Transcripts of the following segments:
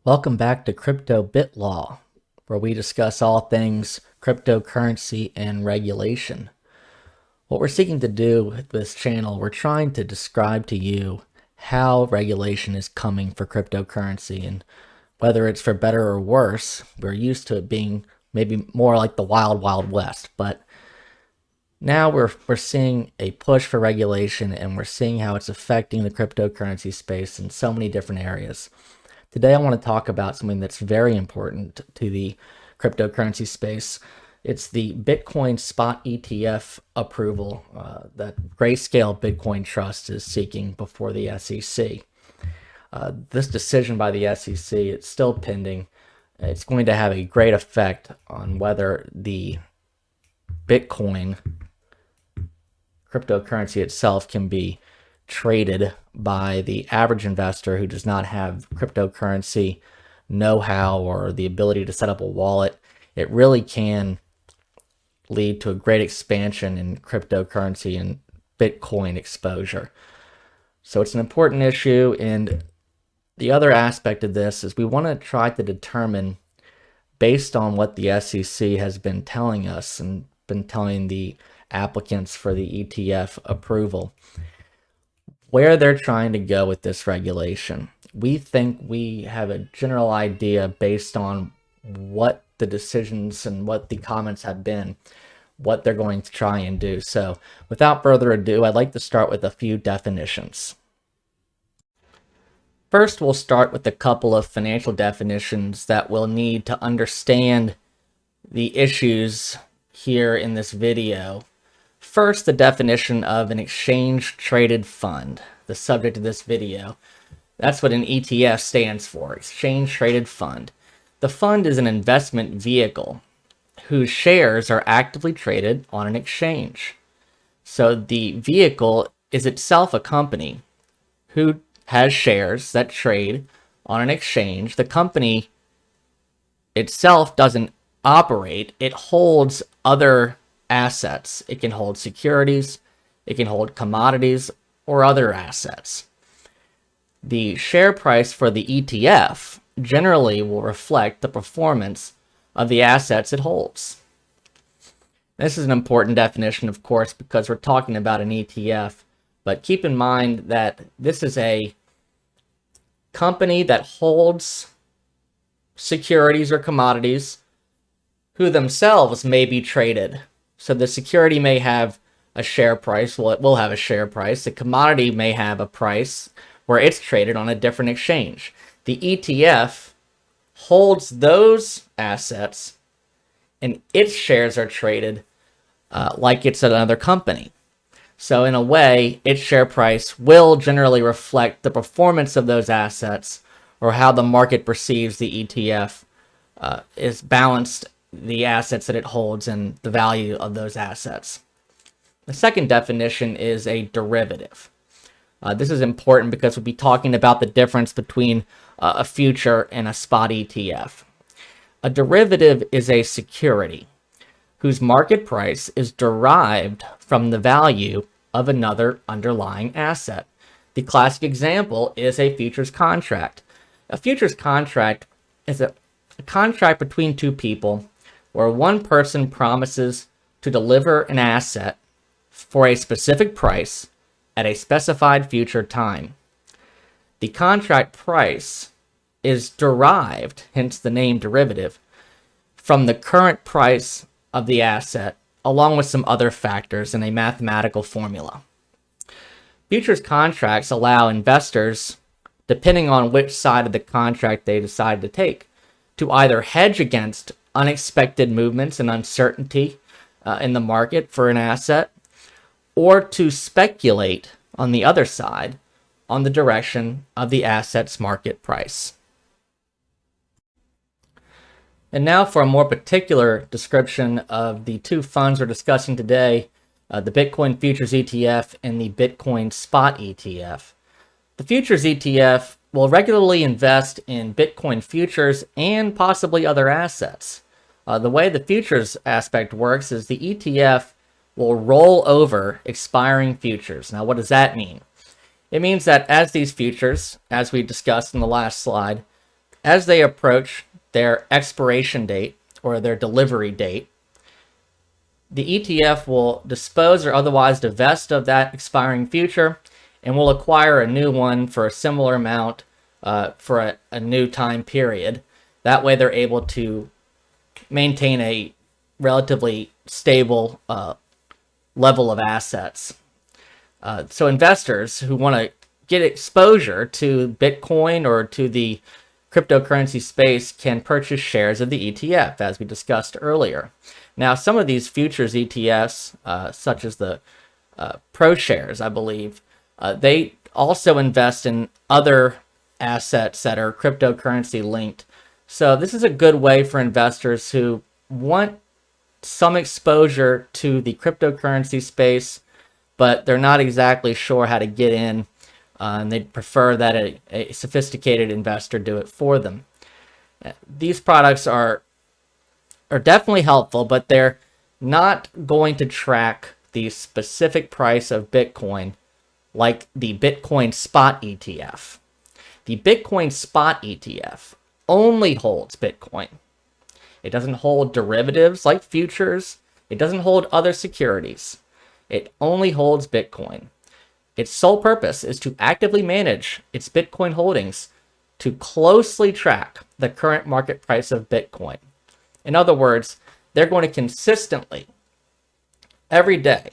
Welcome back to Crypto Bit Law, where we discuss all things cryptocurrency and regulation. What we're seeking to do with this channel, we're trying to describe to you how regulation is coming for cryptocurrency, and whether it's for better or worse. We're used to it being maybe more like the wild, wild west, but now we're seeing a push for regulation, and we're seeing how it's affecting the cryptocurrency space in so many different areas. Today, I want to talk about something that's very important to the cryptocurrency space. It's the Bitcoin spot ETF approval that Grayscale Bitcoin Trust is seeking before the SEC. This decision by the SEC, it's still pending. It's going to have a great effect on whether the Bitcoin cryptocurrency itself can be traded by the average investor who does not have cryptocurrency know-how or the ability to set up a wallet. It really can lead to a great expansion in cryptocurrency and Bitcoin exposure. So it's an important issue, and the other aspect of this is we want to try to determine, based on what the SEC has been telling us and been telling the applicants for the ETF approval, where they're trying to go with this regulation. We think we have a general idea based on what the decisions and what the comments have been, what they're going to try and do. So without further ado, I'd like to start with a few definitions. First, we'll start with a couple of financial definitions that we'll need to understand the issues here in this video. First, the definition of an exchange-traded fund, the subject of this video. That's what an ETF stands for, exchange-traded fund. The fund is an investment vehicle whose shares are actively traded on an exchange. So the vehicle is itself a company who has shares that trade on an exchange. The company itself doesn't operate, it holds other assets. It can hold securities, it can hold commodities, or other assets. The share price for the ETF generally will reflect the performance of the assets it holds. This is an important definition, of course, because we're talking about an ETF, but keep in mind that this is a company that holds securities or commodities who themselves may be traded. So the security may have a share price. Well, it will have a share price. The commodity may have a price where it's traded on a different exchange. The ETF holds those assets, and its shares are traded like it's another company. So in a way, its share price will generally reflect the performance of those assets, or how the market perceives the ETF is balanced, the assets that it holds and the value of those assets. The second definition is a derivative. This is important because we'll be talking about the difference between a future and a spot ETF. A derivative is a security whose market price is derived from the value of another underlying asset. The classic example is a futures contract. A futures contract is a contract between two people where one person promises to deliver an asset for a specific price at a specified future time. The contract price is derived, hence the name derivative, from the current price of the asset, along with some other factors in a mathematical formula. Futures contracts allow investors, depending on which side of the contract they decide to take, to either hedge against unexpected movements and uncertainty in the market for an asset, or to speculate on the other side on the direction of the asset's market price. And now for a more particular description of the two funds we're discussing today, the Bitcoin Futures ETF and the Bitcoin Spot ETF. The Futures ETF will regularly invest in Bitcoin futures and possibly other assets. The way the futures aspect works is the ETF will roll over expiring futures. Now, what does that mean? It means that as these futures, as we discussed in the last slide, as they approach their expiration date or their delivery date, the ETF will dispose or otherwise divest of that expiring future and will acquire a new one for a similar amount for a new time period. That way they're able to maintain a relatively stable level of assets. So investors who want to get exposure to Bitcoin or to the cryptocurrency space can purchase shares of the ETF, as we discussed earlier. Now, some of these futures ETFs, such as the Pro shares, I believe, they also invest in other assets that are cryptocurrency linked. So this is a good way for investors who want some exposure to the cryptocurrency space, but they're not exactly sure how to get in, and they'd prefer that a sophisticated investor do it for them. These products are definitely helpful, but they're not going to track the specific price of Bitcoin like the Bitcoin Spot ETF. The Bitcoin Spot ETF only holds Bitcoin. It doesn't hold derivatives like futures. It doesn't hold other securities. It only holds Bitcoin. Its sole purpose is to actively manage its Bitcoin holdings to closely track the current market price of Bitcoin. In other words, they're going to consistently, every day,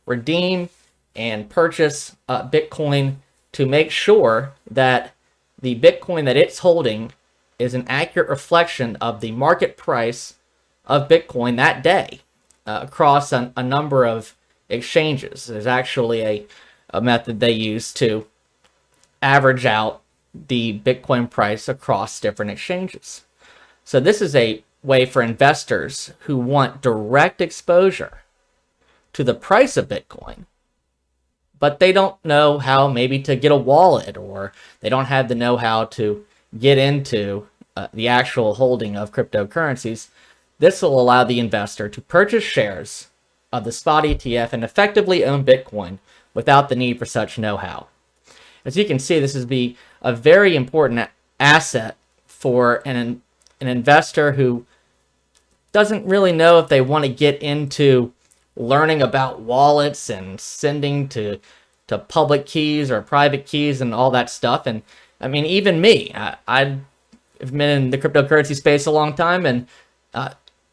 redeem and purchase Bitcoin to make sure that the Bitcoin that it's holding is an accurate reflection of the market price of Bitcoin that day across a number of exchanges. There's actually a method they use to average out the Bitcoin price across different exchanges. So this is a way for investors who want direct exposure to the price of Bitcoin, but they don't know how maybe to get a wallet, or they don't have the know-how to get into the actual holding of cryptocurrencies. This will allow the investor to purchase shares of the spot ETF and effectively own Bitcoin without the need for such know-how. As you can see, this is be a very important asset for an investor who doesn't really know if they want to get into learning about wallets and sending to public keys or private keys and all that stuff. And I mean, even me, I've been in the cryptocurrency space a long time, and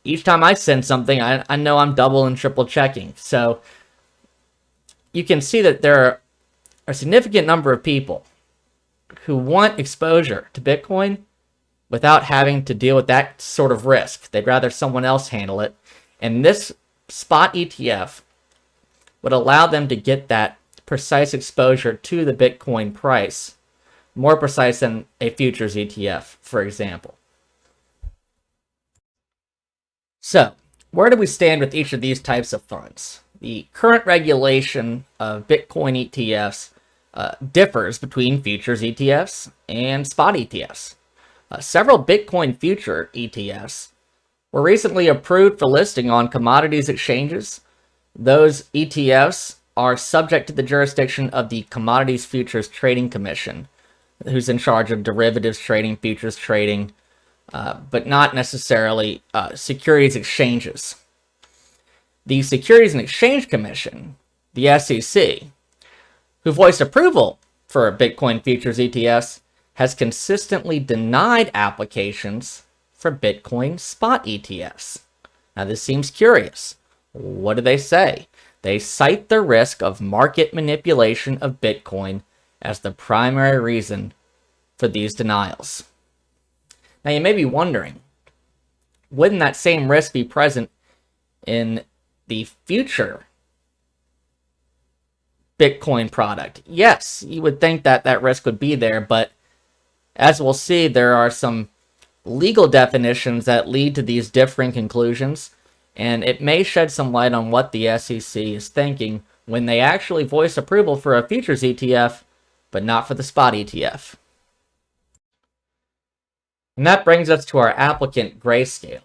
each time I send something, I know I'm double and triple checking. So you can see that there are a significant number of people who want exposure to Bitcoin without having to deal with that sort of risk. They'd rather someone else handle it. And this spot ETF would allow them to get that precise exposure to the Bitcoin price, more precise than a futures ETF, for example. So, where do we stand with each of these types of funds? The current regulation of Bitcoin ETFs differs between futures ETFs and spot ETFs. Several Bitcoin future ETFs were recently approved for listing on commodities exchanges. Those ETFs are subject to the jurisdiction of the Commodities Futures Trading Commission, who's in charge of derivatives trading, futures trading, but not necessarily securities exchanges. The Securities and Exchange Commission, the SEC, who voiced approval for Bitcoin futures ETFs, has consistently denied applications for Bitcoin spot ETFs. Now, this seems curious. What do they say? They cite the risk of market manipulation of Bitcoin as the primary reason for these denials. Now, you may be wondering, wouldn't that same risk be present in the future Bitcoin product? Yes, you would think that that risk would be there, but as we'll see, there are some legal definitions that lead to these differing conclusions, and it may shed some light on what the SEC is thinking when they actually voice approval for a futures ETF, but not for the spot ETF. And that brings us to our applicant, Grayscale.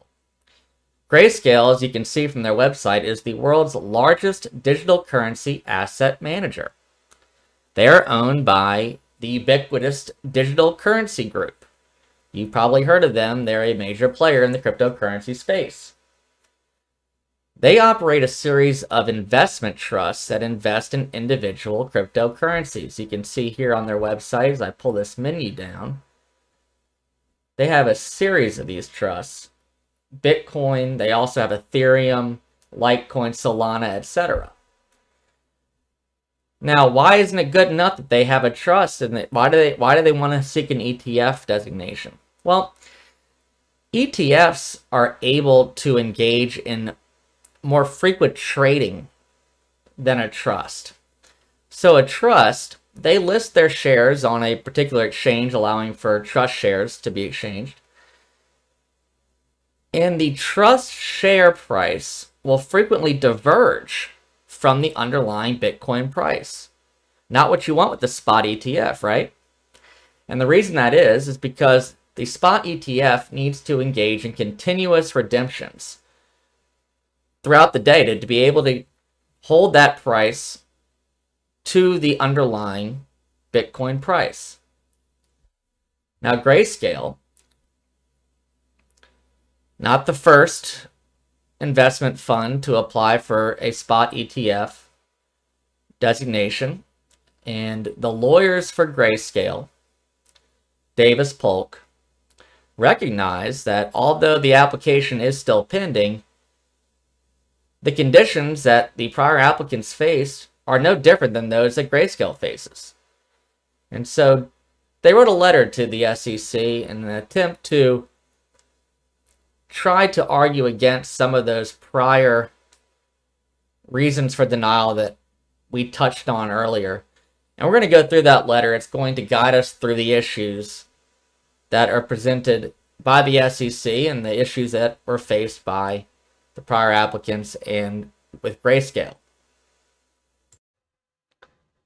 Grayscale, as you can see from their website, is the world's largest digital currency asset manager. They are owned by the ubiquitous Digital Currency Group, You've probably heard of them. They're a major player in the cryptocurrency space. They operate a series of investment trusts that invest in individual cryptocurrencies. You can see here on their website, as I pull this menu down, they have a series of these trusts. Bitcoin, they also have Ethereum, Litecoin, Solana, etc. Now, why isn't it good enough that they have a trust, and why do they want to seek an ETF designation? Well, ETFs are able to engage in more frequent trading than a trust. So a trust, they list their shares on a particular exchange, allowing for trust shares to be exchanged. And the trust share price will frequently diverge from the underlying Bitcoin price. Not what you want with the spot ETF, right? And the reason that is because the spot ETF needs to engage in continuous redemptions throughout the day to be able to hold that price to the underlying Bitcoin price. Now, Grayscale, not the first investment fund to apply for a spot ETF designation, and the lawyers for Grayscale, Davis Polk, recognize that although the application is still pending, the conditions that the prior applicants faced are no different than those that Grayscale faces. And so they wrote a letter to the SEC in an attempt to try to argue against some of those prior reasons for denial that we touched on earlier. And we're going to go through that letter. It's going to guide us through the issues that are presented by the SEC and the issues that were faced by the prior applicants and with Grayscale.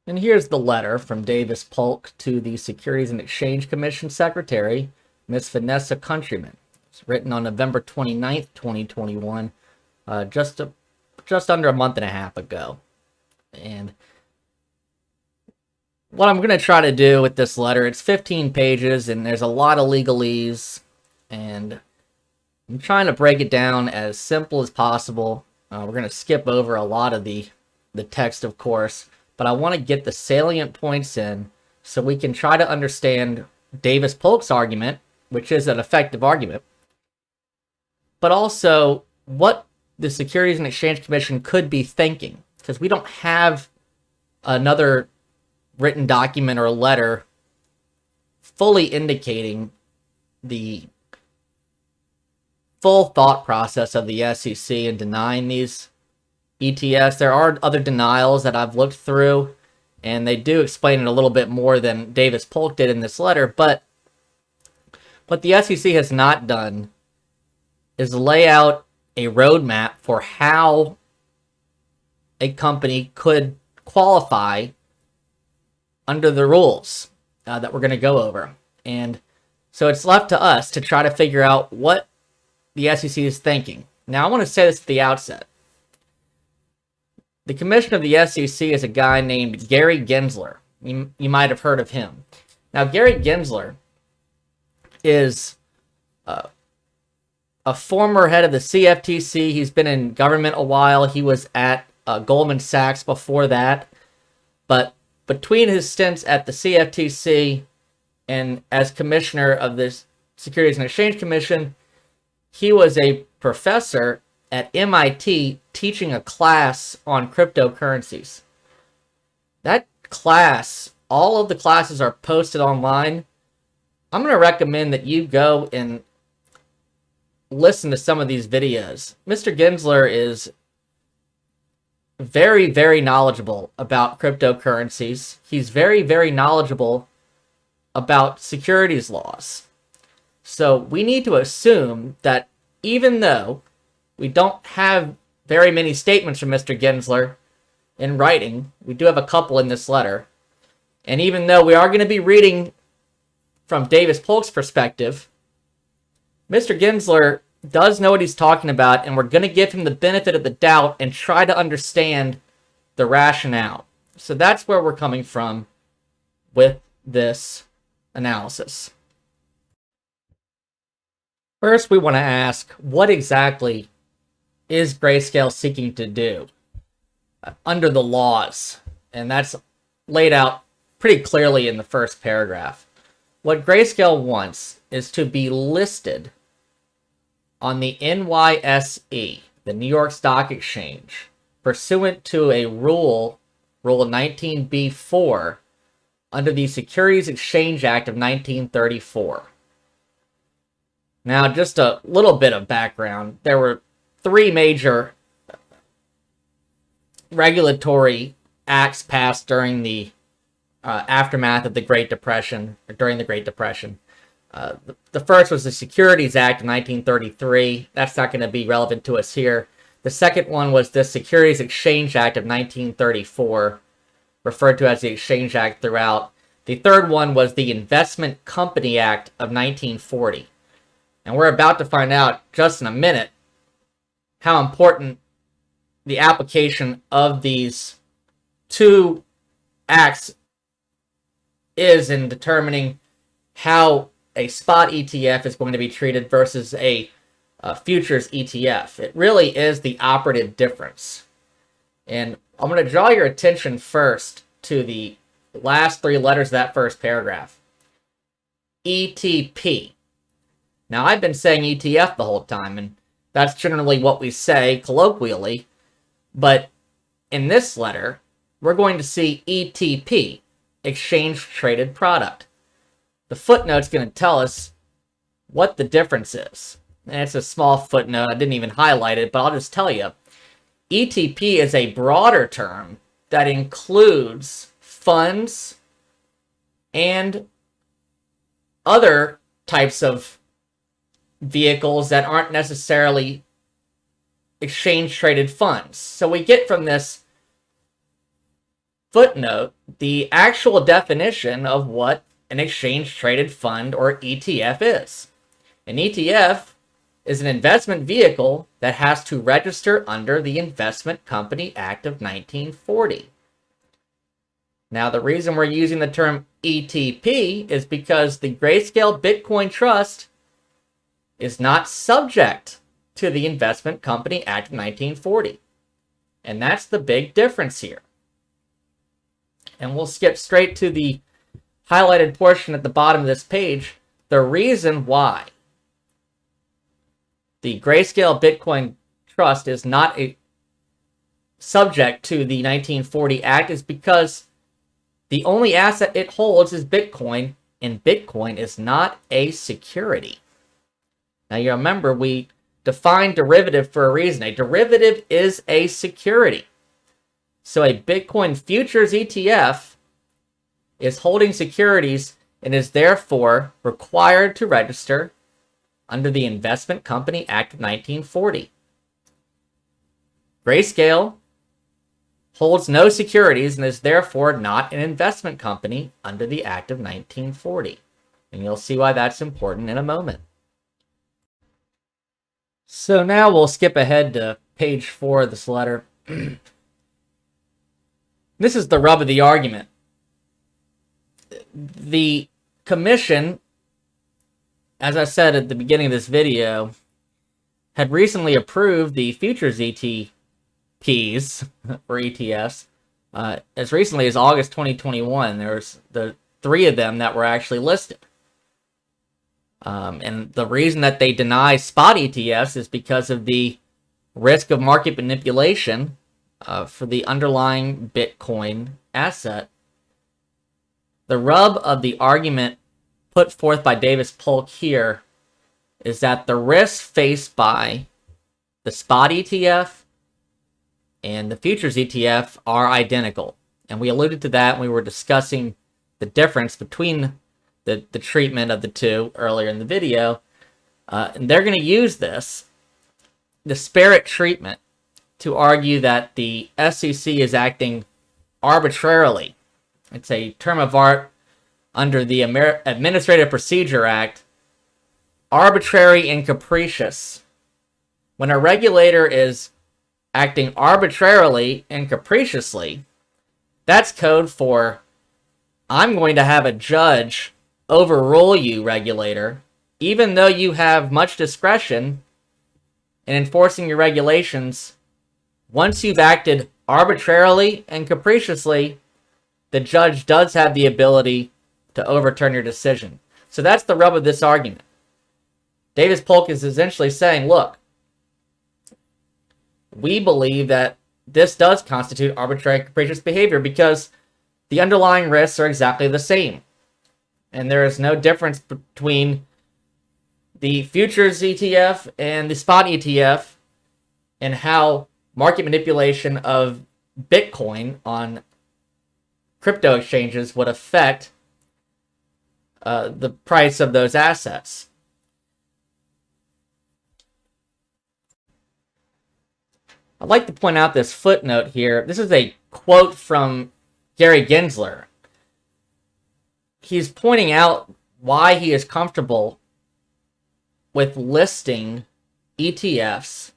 And here's the letter from Davis Polk to the Securities and Exchange Commission Secretary, Ms. Vanessa Countryman. It's written on November 29th, 2021, just under a month and a half ago. And what I'm going to try to do with this letter, it's 15 pages, and there's a lot of legalese, and I'm trying to break it down as simple as possible. We're going to skip over a lot of the text, of course, but I want to get the salient points in so we can try to understand Davis Polk's argument, which is an effective argument, but also what the Securities and Exchange Commission could be thinking, because we don't have another written document or letter fully indicating the full thought process of the SEC in denying these ETFs. There are other denials that I've looked through, and they do explain it a little bit more than Davis Polk did in this letter, but what the SEC has not done is lay out a roadmap for how a company could qualify under the rules that we're going to go over. And so it's left to us to try to figure out what the SEC is thinking. Now, I want to say this at the outset. The commissioner of the SEC is a guy named Gary Gensler. You might have heard of him. Now, Gary Gensler is a former head of the CFTC. He's been in government a while. He was at Goldman Sachs before that. But between his stints at the CFTC and as commissioner of the Securities and Exchange Commission, he was a professor at MIT teaching a class on cryptocurrencies. That class, all of the classes are posted online. I'm going to recommend that you go and listen to some of these videos. Mr. Gensler is very, very knowledgeable about cryptocurrencies. He's very, very knowledgeable about securities laws. So we need to assume that even though we don't have very many statements from Mr. Gensler in writing, we do have a couple in this letter. And even though we are going to be reading from Davis Polk's perspective, Mr. Gensler does know what he's talking about, and we're going to give him the benefit of the doubt and try to understand the rationale. So that's where we're coming from with this analysis. First, we want to ask, what exactly is Grayscale seeking to do under the laws? And that's laid out pretty clearly in the first paragraph. What Grayscale wants is to be listed on the NYSE, the New York Stock Exchange, pursuant to a Rule 19b-4 under the Securities Exchange Act of 1934. Now, just a little bit of background. There were three major regulatory acts passed during the aftermath of the Great Depression, or during the Great Depression. The first was the Securities Act of 1933. That's not going to be relevant to us here. The second one was the Securities Exchange Act of 1934, referred to as the Exchange Act throughout. The third one was the Investment Company Act of 1940. And we're about to find out just in a minute how important the application of these two acts is in determining how a spot ETF is going to be treated versus a futures ETF. It really is the operative difference. And I'm going to draw your attention first to the last three letters of that first paragraph. ETP. Now, I've been saying ETF the whole time, and that's generally what we say colloquially. But in this letter, we're going to see ETP, Exchange Traded Product. The footnote's going to tell us what the difference is. And it's a small footnote. I didn't even highlight it, but I'll just tell you. ETP is a broader term that includes funds and other types of vehicles that aren't necessarily exchange-traded funds. So we get from this footnote the actual definition of what an exchange-traded fund or ETF is. An ETF is an investment vehicle that has to register under the Investment Company Act of 1940. Now, the reason we're using the term ETP is because the Grayscale Bitcoin Trust is not subject to the Investment Company Act of 1940. And that's the big difference here. And we'll skip straight to the highlighted portion at the bottom of this page. The reason why the Grayscale Bitcoin Trust is not subject to the 1940 Act is because the only asset it holds is Bitcoin, and Bitcoin is not a security. Now, you remember, we defined derivative for a reason. A derivative is a security. So a Bitcoin futures ETF is holding securities and is therefore required to register under the Investment Company Act of 1940. Grayscale holds no securities and is therefore not an investment company under the Act of 1940. And you'll see why that's important in a moment. So now we'll skip ahead to page 4 of this letter. This is the rub of the argument. The commission, as I said at the beginning of this video, had recently approved the futures ETPs, or ETFs, as recently as August 2021. There's the 3 of them that were actually listed. And the reason that they deny spot ETFs is because of the risk of market manipulation for the underlying Bitcoin asset. The rub of the argument put forth by Davis Polk here is that the risks faced by the spot ETF and the futures ETF are identical. And we alluded to that when we were discussing the difference between the treatment of the two earlier in the video. And they're going to use this disparate treatment to argue that the SEC is acting arbitrarily. It's a term of art under the Administrative Procedure Act, arbitrary and capricious. When a regulator is acting arbitrarily and capriciously, that's code for, I'm going to have a judge overrule you, regulator, even though you have much discretion in enforcing your regulations, once you've acted arbitrarily and capriciously, the judge does have the ability to overturn your decision. So that's the rub of this argument. Davis Polk is essentially saying, look, we believe that this does constitute arbitrary and capricious behavior because the underlying risks are exactly the same. And there is no difference between the futures ETF and the spot ETF and how market manipulation of Bitcoin on crypto exchanges would affect the price of those assets. I'd like to point out this footnote here. This is a quote from Gary Gensler. He's pointing out why he is comfortable with listing ETFs,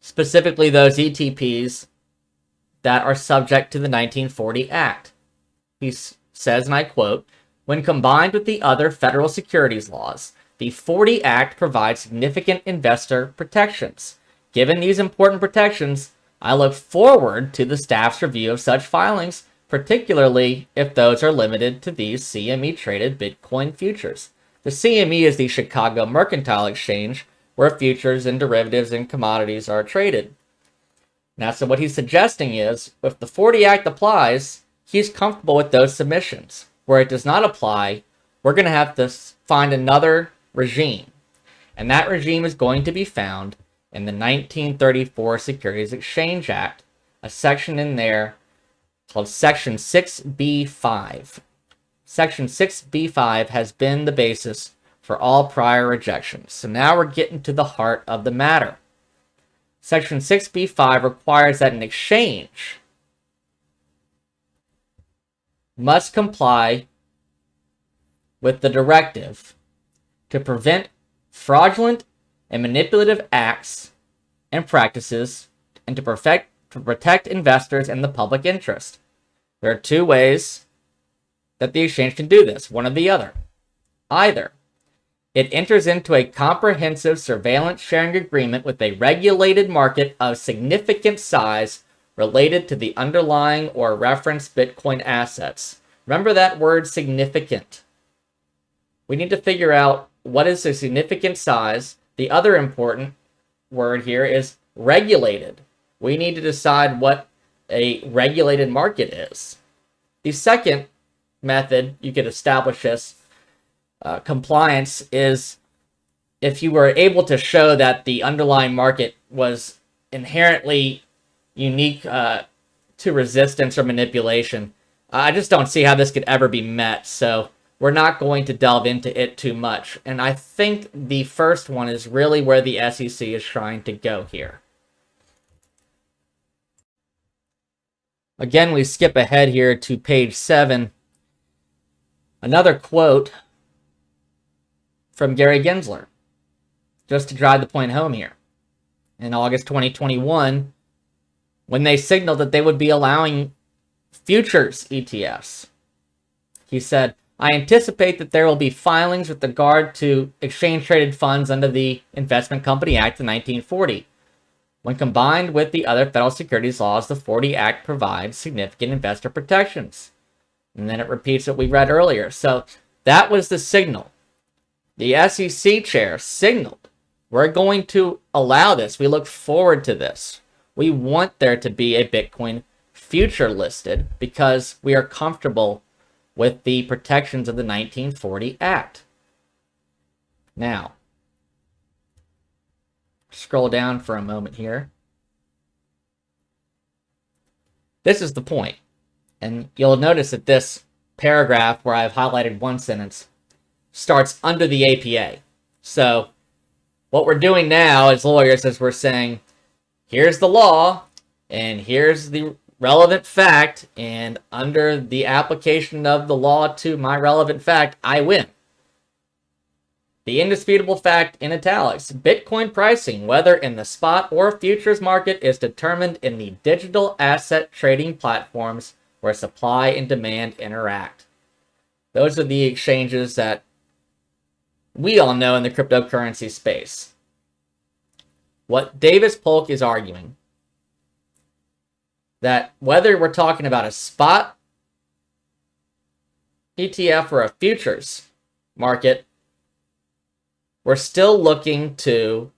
specifically those ETPs that are subject to the 1940 Act. He says, and I quote, "When combined with the other federal securities laws, the 40 Act provides significant investor protections. Given these important protections, I look forward to the staff's review of such filings, particularly if those are limited to these CME-traded Bitcoin futures." The CME is the Chicago Mercantile Exchange, where futures and derivatives and commodities are traded. Now, so what he's suggesting is, if the 40 Act applies, he's comfortable with those submissions. Where it does not apply, we're going to have to find another regime. And that regime is going to be found in the 1934 Securities Exchange Act, a section in there called Section 6B5. Section 6B5 has been the basis for all prior rejections. So now we're getting to the heart of the matter. Section 6B5 requires that an exchange must comply with the directive to prevent fraudulent and manipulative acts and practices and to protect investors and the public interest. There are two ways that the exchange can do this, one or the other. Either it enters into a comprehensive surveillance sharing agreement with a regulated market of significant size related to the underlying or referenced Bitcoin assets. Remember that word significant. We need to figure out what is a significant size. The other important word here is regulated. We need to decide what a regulated market is. The second method you could establish this compliance is if you were able to show that the underlying market was inherently unique to resistance or manipulation. I just don't see how this could ever be met, so we're not going to delve into it too much. And I think the first one is really where the SEC is trying to go here. Again, we skip ahead here to page 7. Another quote from Gary Gensler, just to drive the point home here. In August 2021, when they signaled that they would be allowing futures ETFs, he said, "I anticipate that there will be filings with regard to exchange-traded funds under the Investment Company Act of 1940. When combined with the other federal securities laws, the 40 Act provides significant investor protections." And then it repeats what we read earlier. So that was the signal. The SEC chair signaled, we're going to allow this. We look forward to this. We want there to be a Bitcoin future listed because we are comfortable with the protections of the 1940 Act. Now, scroll down for a moment here. This is the point. And you'll notice that this paragraph where I've highlighted one sentence starts under the APA. So what we're doing now as lawyers is we're saying, here's the law, and here's the relevant fact, and under the application of the law to my relevant fact, I win. The indisputable fact in italics, Bitcoin pricing, whether in the spot or futures market, is determined in the digital asset trading platforms where supply and demand interact. Those are the exchanges that we all know in the cryptocurrency space. What Davis Polk is arguing, that whether we're talking about a spot ETF or a futures market, we're still looking to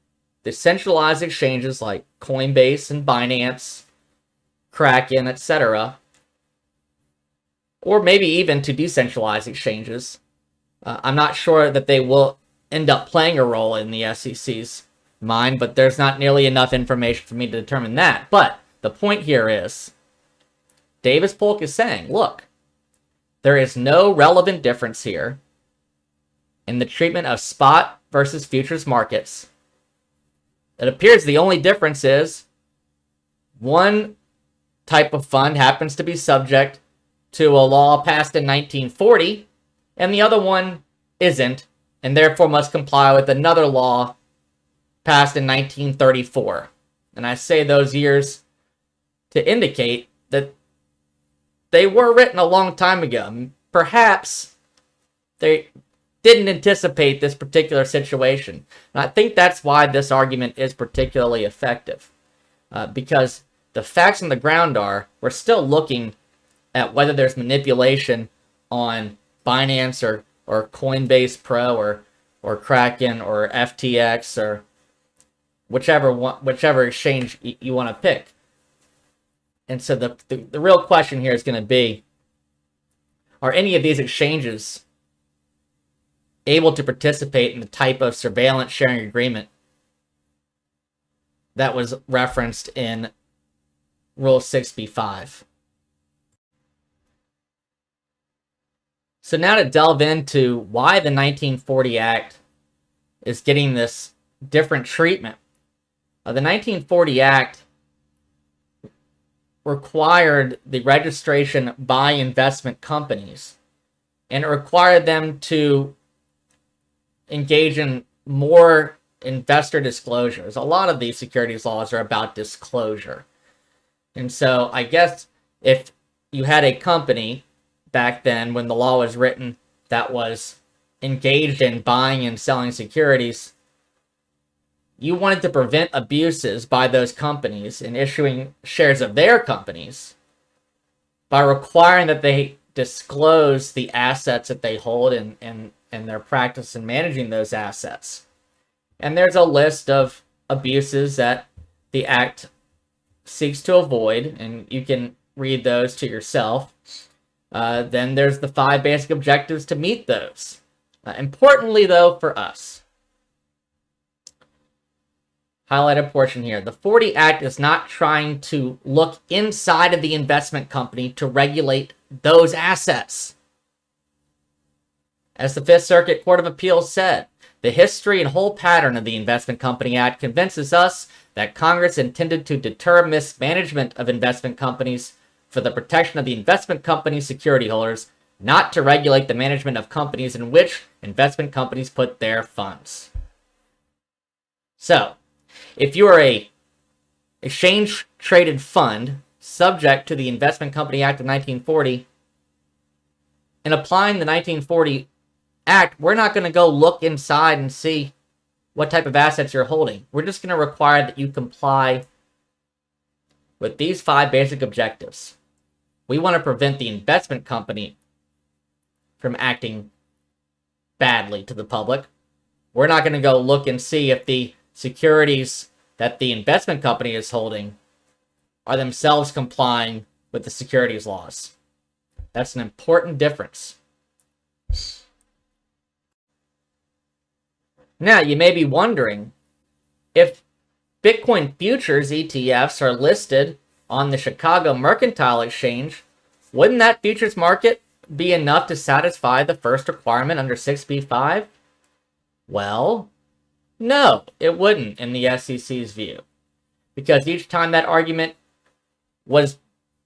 the centralized exchanges like Coinbase and Binance, Kraken, etc., or maybe even to decentralized exchanges. I'm not sure that they will end up playing a role in the SEC's mind, but there's not nearly enough information for me to determine that. But the point here is, Davis Polk is saying, look, there is no relevant difference here in the treatment of spot versus futures markets. It appears the only difference is one type of fund happens to be subject to a law passed in 1940, and the other one isn't, and therefore must comply with another law passed in 1934. And I say those years to indicate that they were written a long time ago. Perhaps they didn't anticipate this particular situation. And I think that's why this argument is particularly effective. Because the facts on the ground are, we're still looking at whether there's manipulation on Binance or Coinbase Pro or Kraken or FTX or whichever exchange you want to pick. And so the real question here is going to be, are any of these exchanges able to participate in the type of surveillance sharing agreement that was referenced in Rule 6b-5? So now to delve into why the 1940 Act is getting this different treatment. The 1940 Act required the registration by investment companies, and it required them to engage in more investor disclosures. A lot of these securities laws are about disclosure. And so I guess if you had a company back then when the law was written that was engaged in buying and selling securities, you wanted to prevent abuses by those companies in issuing shares of their companies by requiring that they disclose the assets that they hold and their practice in managing those assets. And there's a list of abuses that the Act seeks to avoid, and you can read those to yourself. Then there's the 5 basic objectives to meet those. Importantly, though, for us, highlighted portion here, the 40 Act is not trying to look inside of the investment company to regulate those assets. As the Fifth Circuit Court of Appeals said, the history and whole pattern of the Investment Company Act convinces us that Congress intended to deter mismanagement of investment companies for the protection of the investment company security holders, not to regulate the management of companies in which investment companies put their funds. So, if you are a exchange-traded fund subject to the Investment Company Act of 1940, in applying the 1940 Act, we're not going to go look inside and see what type of assets you're holding. We're just going to require that you comply with these 5 basic objectives. We want to prevent the investment company from acting badly to the public. We're not going to go look and see if the securities that the investment company is holding are themselves complying with the securities laws. That's an important difference. Now, you may be wondering, if Bitcoin futures ETFs are listed on the Chicago Mercantile Exchange, wouldn't that futures market be enough to satisfy the first requirement under 6b-5? Well, no, it wouldn't in the SEC's view. Because each time that argument was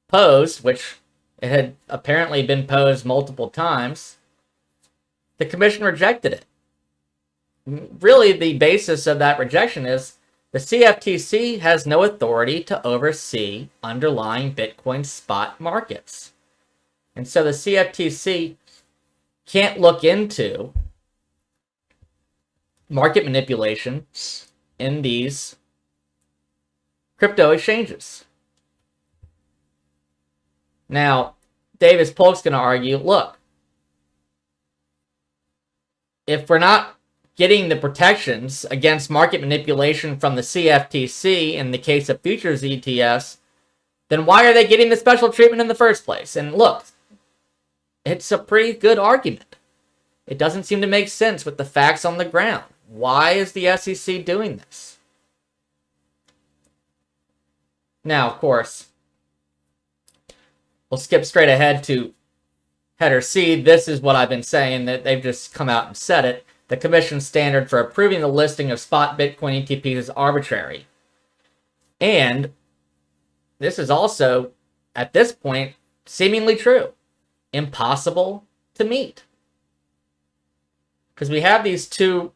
posed, which it had apparently been posed multiple times, the commission rejected it. Really, the basis of that rejection is the CFTC has no authority to oversee underlying Bitcoin spot markets. And so the CFTC can't look into market manipulation in these crypto exchanges. Now, Davis Polk's going to argue, look, if we're not getting the protections against market manipulation from the CFTC in the case of futures ETFs, then why are they getting the special treatment in the first place? And look, it's a pretty good argument. It doesn't seem to make sense with the facts on the ground. Why is the SEC doing this? Now, of course, we'll skip straight ahead to header C. This is what I've been saying, that they've just come out and said it. The commission standard for approving the listing of spot Bitcoin ETPs is arbitrary. And this is also, at this point, seemingly true. Impossible to meet. Because we have these two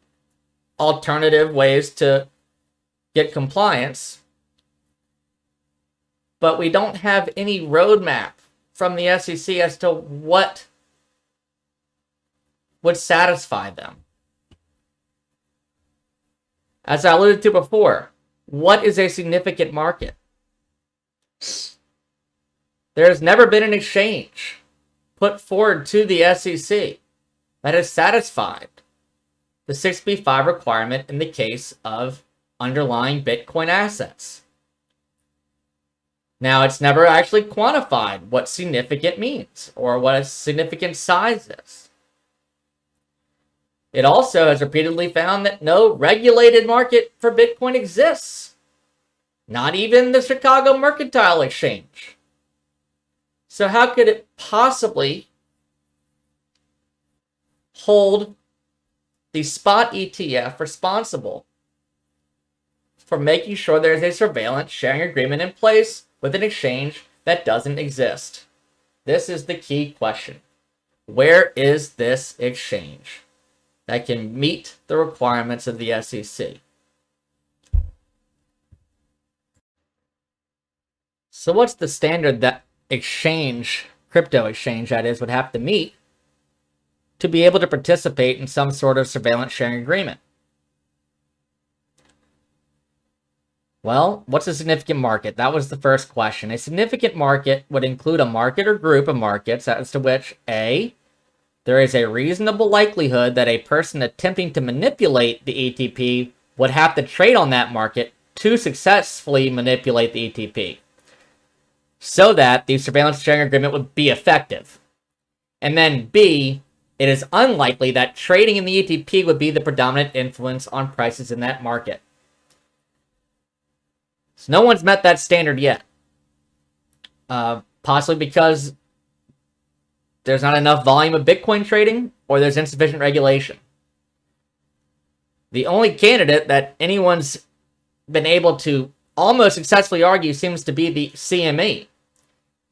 alternative ways to get compliance, but we don't have any roadmap from the SEC as to what would satisfy them. As I alluded to before, what is a significant market? There has never been an exchange put forward to the SEC that has satisfied the 6b-5 requirement in the case of underlying Bitcoin assets. Now, it's never actually quantified what significant means or what a significant size is. It also has repeatedly found that no regulated market for Bitcoin exists. Not even the Chicago Mercantile Exchange. So how could it possibly hold the spot ETF responsible for making sure there's a surveillance sharing agreement in place with an exchange that doesn't exist? This is the key question. Where is this exchange that can meet the requirements of the SEC? So what's the standard that crypto exchange that is, would have to meet to be able to participate in some sort of surveillance sharing agreement? Well, what's a significant market? That was the first question. A significant market would include a market or group of markets as to which A, there is a reasonable likelihood that a person attempting to manipulate the ETP would have to trade on that market to successfully manipulate the ETP, so that the surveillance sharing agreement would be effective. And then B, it is unlikely that trading in the ETP would be the predominant influence on prices in that market. So no one's met that standard yet. Possibly because there's not enough volume of Bitcoin trading, or there's insufficient regulation. The only candidate that anyone's been able to almost successfully argue seems to be the CME,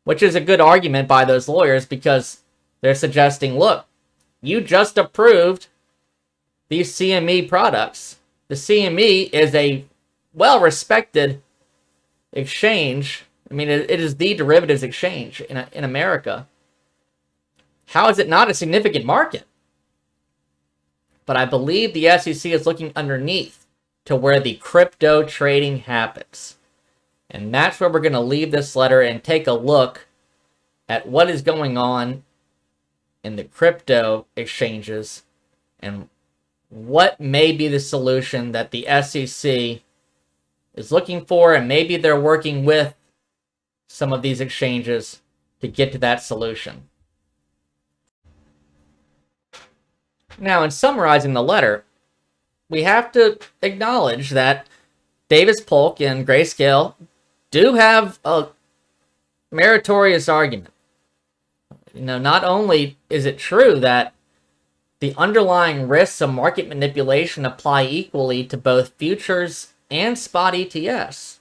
which is a good argument by those lawyers because they're suggesting, look, you just approved these CME products. The CME is a well-respected exchange. I mean, it is the derivatives exchange in America. How is it not a significant market? But I believe the SEC is looking underneath to where the crypto trading happens. And that's where we're going to leave this letter and take a look at what is going on in the crypto exchanges and what may be the solution that the SEC is looking for, and maybe they're working with some of these exchanges to get to that solution. Now, in summarizing the letter, we have to acknowledge that Davis Polk and Grayscale do have a meritorious argument. Not only is it true that the underlying risks of market manipulation apply equally to both futures and spot ETFs,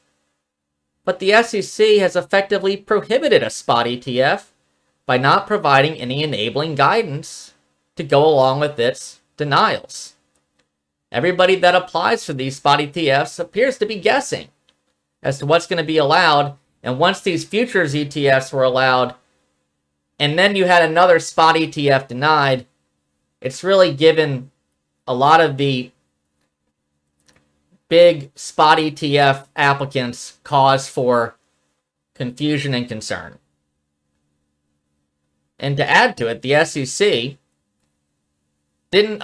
but the SEC has effectively prohibited a spot ETF by not providing any enabling guidance to go along with its denials. Everybody that applies for these spot ETFs appears to be guessing as to what's going to be allowed, and once these futures ETFs were allowed, and then you had another spot ETF denied, it's really given a lot of the big spot ETF applicants cause for confusion and concern. And to add to it, the SEC didn't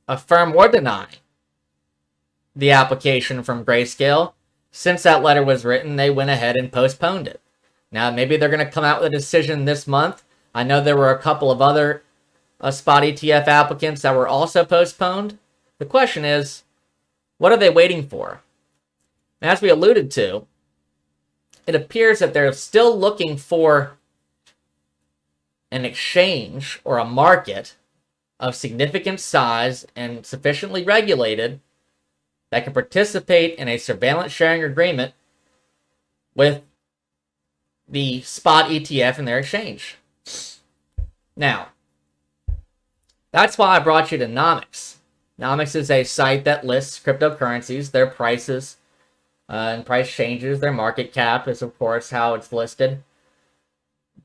affirm or deny the application from Grayscale. Since that letter was written, they went ahead and postponed it. Now, maybe they're going to come out with a decision this month. I know there were a couple of other spot ETF applicants that were also postponed. The question is, what are they waiting for? As we alluded to, it appears that they're still looking for an exchange or a market of significant size and sufficiently regulated that can participate in a surveillance sharing agreement with the spot ETF in their exchange. Now, that's why I brought you to Nomics. Nomics is a site that lists cryptocurrencies, their prices, and price changes. Their market cap is, of course, how it's listed.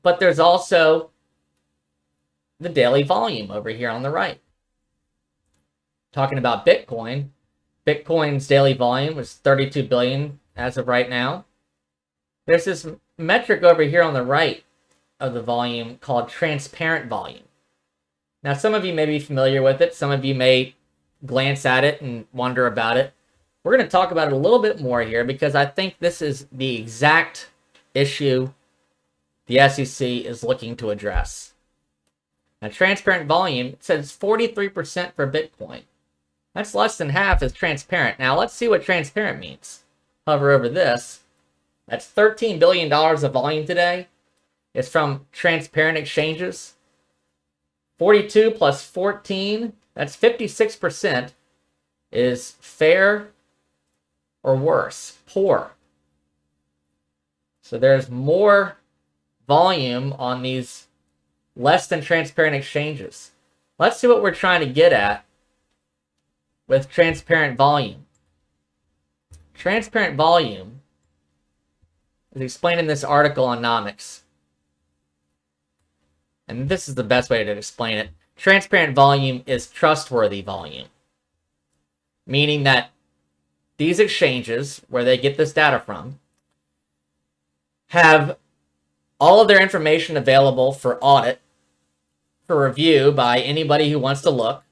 But there's also the daily volume over here on the right. Talking about Bitcoin, Bitcoin's daily volume is 32 billion as of right now. There's this metric over here on the right of the volume called transparent volume. Now, some of you may be familiar with it. Some of you may glance at it and wonder about it. We're going to talk about it a little bit more here because I think this is the exact issue the SEC is looking to address. Now, transparent volume, it says 43% for Bitcoin. That's less than half is transparent. Now, let's see what transparent means. Hover over this. That's $13 billion of volume today. It's from transparent exchanges. 42 plus 14, that's 56%, is fair or worse, poor. So there's more volume on these less than transparent exchanges. Let's see what we're trying to get at with transparent volume. Transparent volume is explained in this article on Nomics. And this is the best way to explain it. Transparent volume is trustworthy volume. Meaning that these exchanges, where they get this data from, have all of their information available for audit, for review by anybody who wants to look,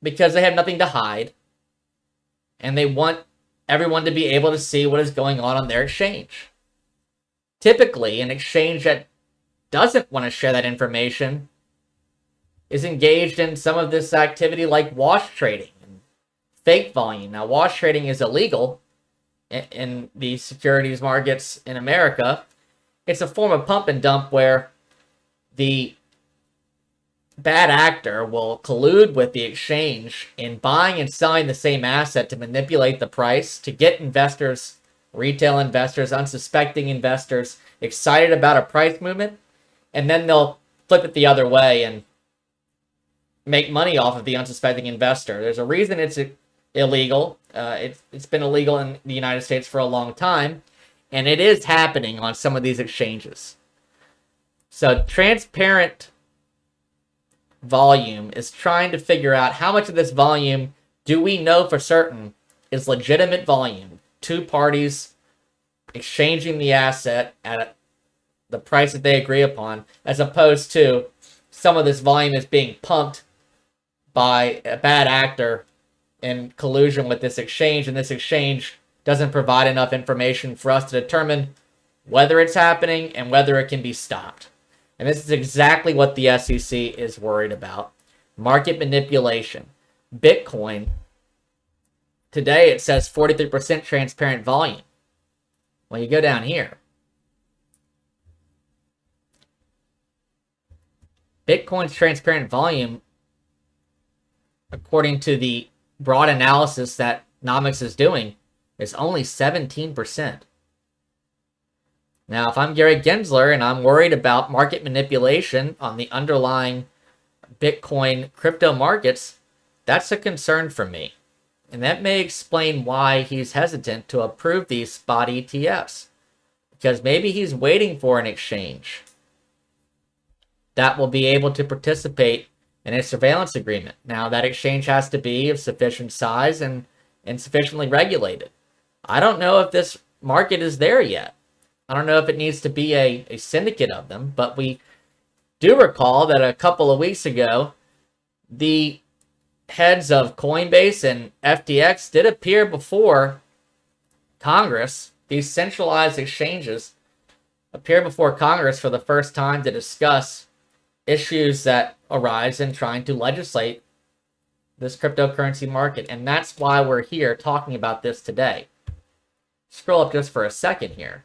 because they have nothing to hide, and they want everyone to be able to see what is going on their exchange. Typically, an exchange that doesn't want to share that information is engaged in some of this activity like wash trading and fake volume. Now, wash trading is illegal in the securities markets in America. It's a form of pump and dump where the bad actor will collude with the exchange in buying and selling the same asset to manipulate the price to get investors, retail investors, unsuspecting investors excited about a price movement, and then they'll flip it the other way and make money off of the unsuspecting investor. There's a reason it's illegal. It's been illegal in the United States for a long time, and it is happening on some of these exchanges. So transparent volume is trying to figure out how much of this volume do we know for certain is legitimate volume. Two parties exchanging the asset at the price that they agree upon, as opposed to some of this volume is being pumped by a bad actor in collusion with this exchange, and this exchange doesn't provide enough information for us to determine whether it's happening and whether it can be stopped. And this is exactly what the SEC is worried about. Market manipulation. Bitcoin, today it says 43% transparent volume. When you go down here, Bitcoin's transparent volume, according to the broad analysis that Nomics is doing, is only 17%. Now, if I'm Gary Gensler and I'm worried about market manipulation on the underlying Bitcoin crypto markets, that's a concern for me. And that may explain why he's hesitant to approve these spot ETFs. Because maybe he's waiting for an exchange that will be able to participate in a surveillance agreement. Now, that exchange has to be of sufficient size and insufficiently regulated. I don't know if this market is there yet. I don't know if it needs to be a syndicate of them, but we do recall that a couple of weeks ago, the heads of Coinbase and FTX did appear before Congress. These centralized exchanges appear before Congress for the first time to discuss issues that arise in trying to legislate this cryptocurrency market. And that's why we're here talking about this today. Scroll up just for a second here.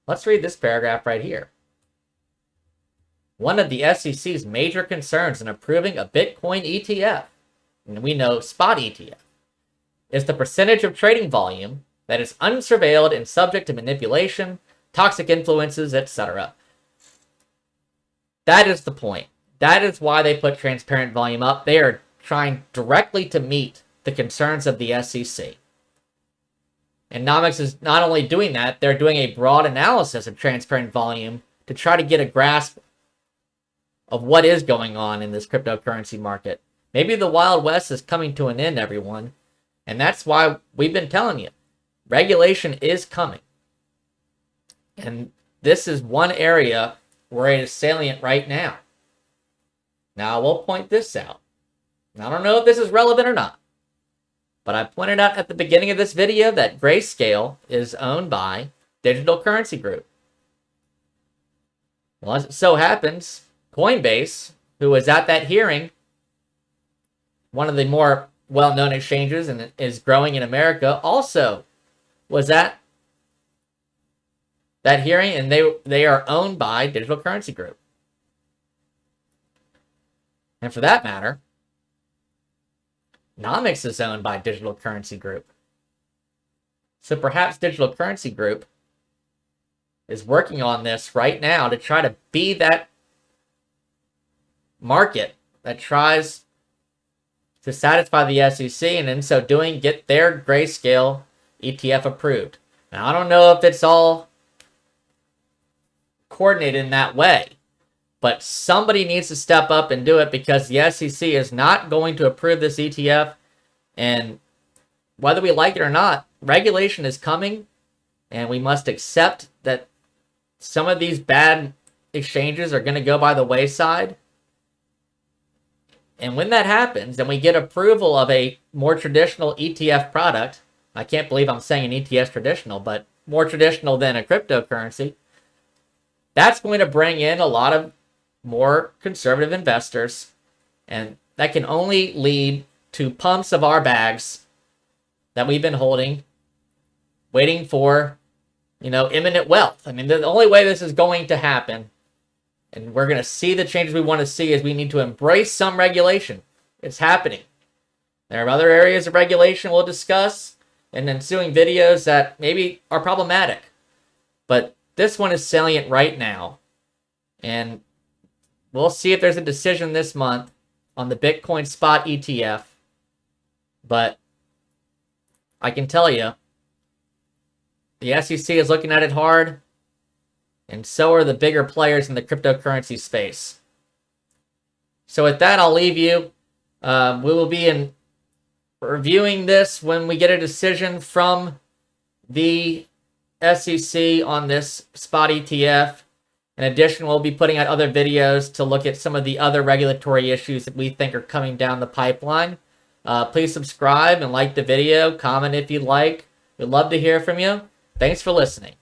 Let's read this paragraph right here. One of the SEC's major concerns in approving a Bitcoin ETF, and we know spot ETF, is the percentage of trading volume that is unsurveilled and subject to manipulation, toxic influences, etc. That is the point. That is why they put transparent volume up. They are trying directly to meet the concerns of the SEC. And Nomics is not only doing that, they're doing a broad analysis of transparent volume to try to get a grasp of what is going on in this cryptocurrency market. Maybe the Wild West is coming to an end, everyone. And that's why we've been telling you, regulation is coming. And this is one area where it is salient right now. Now, I will point this out. I don't know if this is relevant or not, but I pointed out at the beginning of this video that Grayscale is owned by Digital Currency Group. Well, as it so happens, Coinbase, who was at that hearing, one of the more well-known exchanges and is growing in America, also was at that hearing, and they are owned by Digital Currency Group. And for that matter, Nomics is owned by Digital Currency Group. So perhaps Digital Currency Group is working on this right now to try to be that market that tries to satisfy the SEC, and in so doing, get their Grayscale ETF approved. Now, I don't know if it's all coordinated in that way, but somebody needs to step up and do it, because the SEC is not going to approve this ETF. And whether we like it or not, regulation is coming, and we must accept that some of these bad exchanges are going to go by the wayside. And when that happens, and we get approval of a more traditional ETF product, I can't believe I'm saying an ETF is traditional, but more traditional than a cryptocurrency, that's going to bring in a lot of more conservative investors, and that can only lead to pumps of our bags that we've been holding, waiting for, imminent wealth. I mean, the only way this is going to happen, and we're going to see the changes we want to see, is we need to embrace some regulation. It's happening. There are other areas of regulation we'll discuss in ensuing videos that maybe are problematic, but this one is salient right now, and we'll see if there's a decision this month on the Bitcoin spot ETF. But I can tell you, the SEC is looking at it hard, and so are the bigger players in the cryptocurrency space. So with that, I'll leave you. We will be reviewing this when we get a decision from the SEC on this spot ETF. In addition, we'll be putting out other videos to look at some of the other regulatory issues that we think are coming down the pipeline. Please subscribe and like the video. Comment if you'd like. We'd love to hear from you. Thanks for listening.